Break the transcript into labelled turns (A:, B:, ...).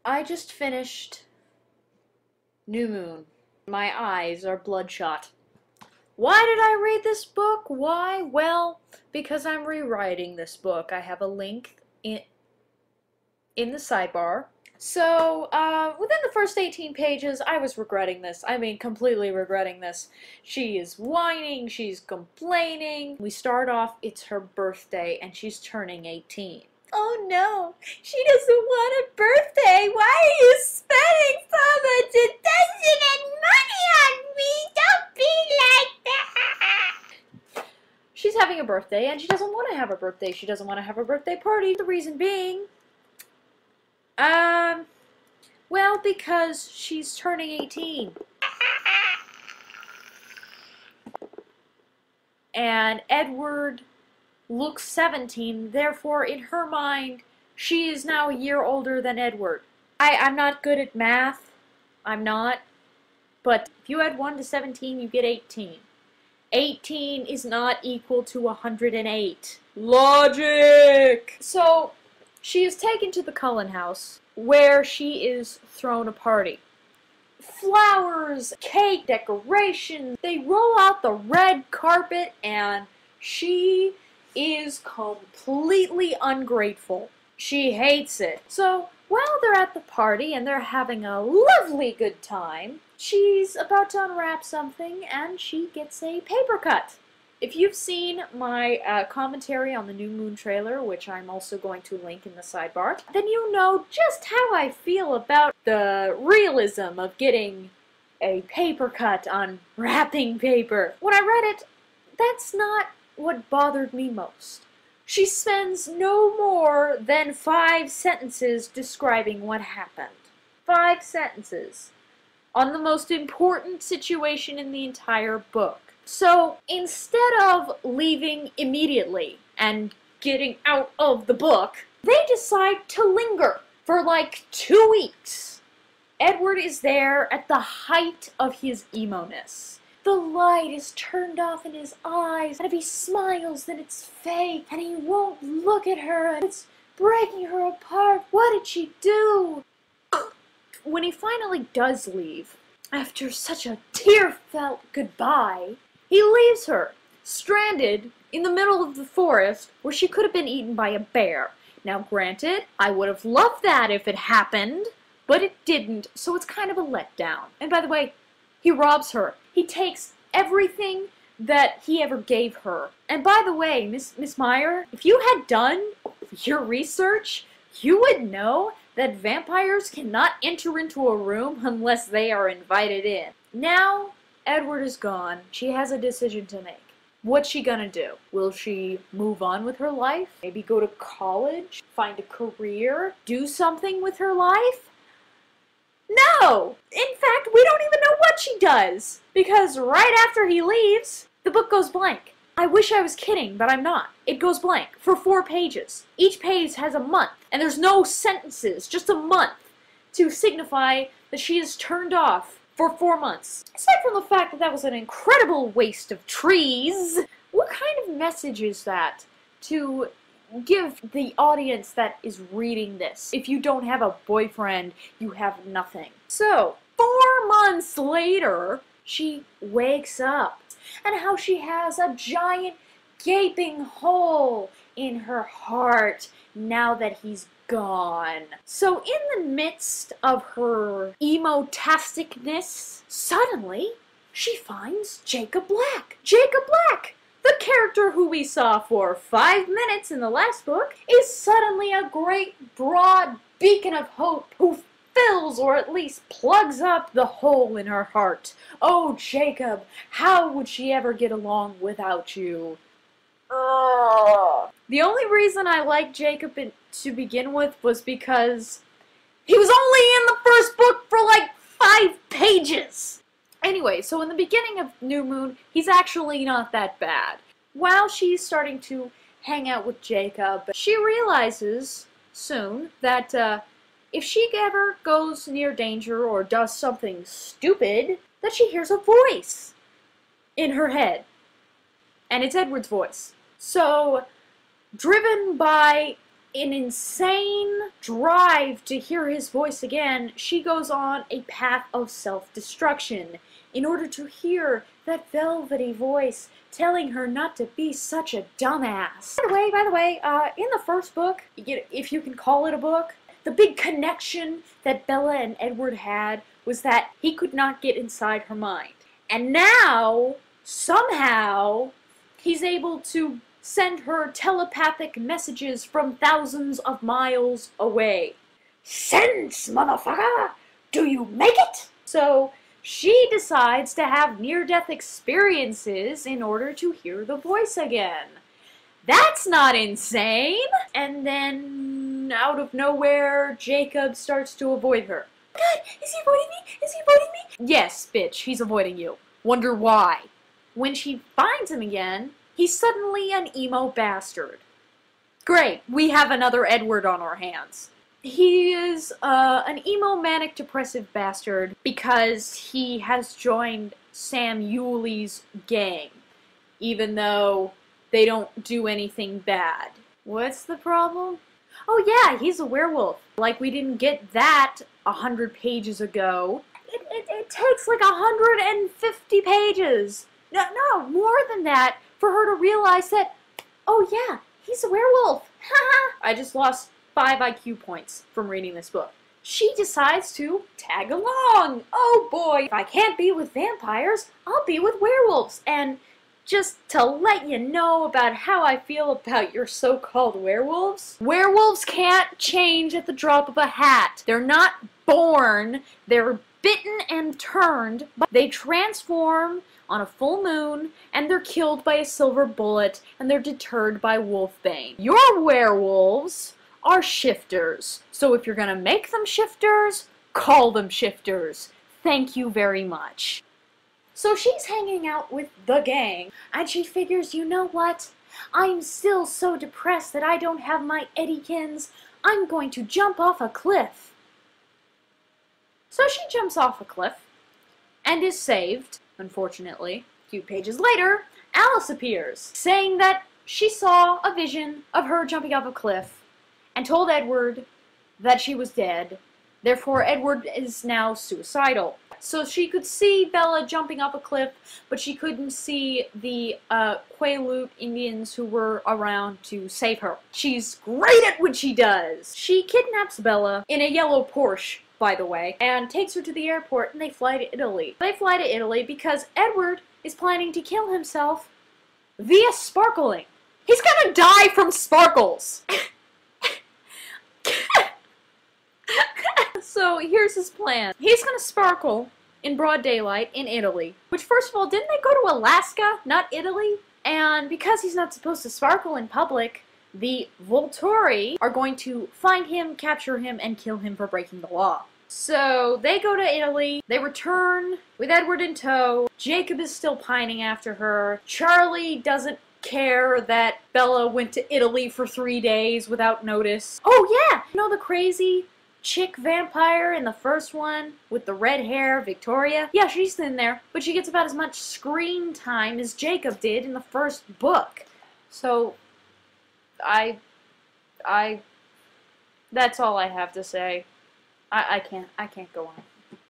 A: I just finished New Moon. My eyes are bloodshot. Why did I read this book? Why? Well, because I'm rewriting this book. I have a link in the sidebar. So, within the first 18 pages, I was regretting this. I mean, completely regretting this. She is whining, she's complaining. We start off, it's her birthday, and she's turning 18. Oh no, she doesn't want a birthday. Why are you spending so much attention and money on me? Don't be like that. She's having a birthday, and she doesn't want to have a birthday. She doesn't want to have a birthday party. The reason being, well, because she's turning 18. And Edward looks 17, therefore, in her mind, she is now a year older than Edward. I'm not good at math. I'm not. But if you add 1 to 17, you get 18. 18 is not equal to 108. Logic! So, she is taken to the Cullen house, where she is thrown a party. Flowers, cake, decorations, they roll out the red carpet, and she is completely ungrateful. She hates it. So, while they're at the party and they're having a lovely good time, she's about to unwrap something and she gets a paper cut. If you've seen my commentary on the New Moon trailer, which I'm also going to link in the sidebar, then you know just how I feel about the realism of getting a paper cut on wrapping paper. When I read it, that's not what bothered me most. She spends no more than 5 sentences describing what happened. 5 sentences on the most important situation in the entire book. So, instead of leaving immediately and getting out of the book, they decide to linger for like 2 weeks. Edward is there at the height of his emo-ness. The light is turned off in his eyes, and if he smiles, then it's fake, and he won't look at her, and it's breaking her apart. What did she do? When he finally does leave, after such a tear-felt goodbye, he leaves her, stranded in the middle of the forest where she could have been eaten by a bear. Now granted, I would have loved that if it happened, but it didn't, so it's kind of a letdown. And by the way, he robs her. He takes everything that he ever gave her. And by the way, Miss Meyer, if you had done your research, you would know that vampires cannot enter into a room unless they are invited in. Now, Edward is gone. She has a decision to make. What's she gonna do? Will she move on with her life? Maybe go to college? Find a career? Do something with her life? No! In fact, we don't even know what she does! Because right after he leaves, the book goes blank. I wish I was kidding, but I'm not. It goes blank for 4 pages. Each page has a month, and there's no sentences, just a month, to signify that she is turned off for 4 months. Aside from the fact that that was an incredible waste of trees, what kind of message is that to give the audience that is reading this? If you don't have a boyfriend, you have nothing. So, 4 months later, she wakes up, and how she has a giant gaping hole in her heart now that he's gone. So in the midst of her emo-tasticness, suddenly she finds Jacob Black. Jacob Black! The character who we saw for 5 minutes in the last book is suddenly a great, broad beacon of hope who fills or at least plugs up the hole in her heart. Oh, Jacob, how would she ever get along without you? Ugh. The only reason I liked Jacob to begin with was because he was only in the first book for like 5 pages. Anyway, so in the beginning of New Moon, he's actually not that bad. While she's starting to hang out with Jacob, she realizes soon that if she ever goes near danger or does something stupid, that she hears a voice in her head. And it's Edward's voice. So, driven by an insane drive to hear his voice again, she goes on a path of self-destruction in order to hear that velvety voice telling her not to be such a dumbass. By the way, in the first book, if you can call it a book, the big connection that Bella and Edward had was that he could not get inside her mind. And now, somehow, he's able to send her telepathic messages from thousands of miles away. Sense, motherfucker! Do you make it? So, she decides to have near-death experiences in order to hear the voice again. That's not insane! And then, out of nowhere, Jacob starts to avoid her. God, is he avoiding me? Is he avoiding me? Yes, bitch, he's avoiding you. Wonder why. When she finds him again, he's suddenly an emo bastard. Great, we have another Edward on our hands. He is an emo manic depressive bastard because he has joined Sam Yuli's gang, even though they don't do anything bad. What's the problem? Oh yeah, he's a werewolf. Like we didn't get that 100 pages ago. It takes like 150 pages. No, more than that for her to realize that, oh yeah, he's a werewolf. I just lost 5 IQ points from reading this book. She decides to tag along. Oh boy, if I can't be with vampires, I'll be with werewolves. And just to let you know about how I feel about your so-called werewolves, werewolves can't change at the drop of a hat. They're not born, they're bitten and turned, but they transform on a full moon, and they're killed by a silver bullet, and they're deterred by wolfbane. Your werewolves are shifters, so if you're gonna make them shifters, call them shifters. Thank you very much. So she's hanging out with the gang, and she figures, you know what? I'm still so depressed that I don't have my Eddykins. I'm going to jump off a cliff. So she jumps off a cliff, and is saved, unfortunately. A few pages later, Alice appears, saying that she saw a vision of her jumping off a cliff, and told Edward that she was dead. Therefore, Edward is now suicidal. So she could see Bella jumping off a cliff, but she couldn't see the Quaalude Indians who were around to save her. She's great at what she does! She kidnaps Bella in a yellow Porsche, by the way, and takes her to the airport, and they fly to Italy. They fly to Italy because Edward is planning to kill himself via sparkling. He's gonna die from sparkles! So here's his plan. He's gonna sparkle in broad daylight in Italy. Which, first of all, didn't they go to Alaska, not Italy? And because he's not supposed to sparkle in public, the Volturi are going to find him, capture him, and kill him for breaking the law. So they go to Italy. They return with Edward in tow. Jacob is still pining after her. Charlie doesn't care that Bella went to Italy for 3 days without notice. Oh yeah! You know the crazy chick vampire in the first one with the red hair, Victoria? Yeah, she's in there, but she gets about as much screen time as Jacob did in the first book. So, that's all I have to say. I can't go on.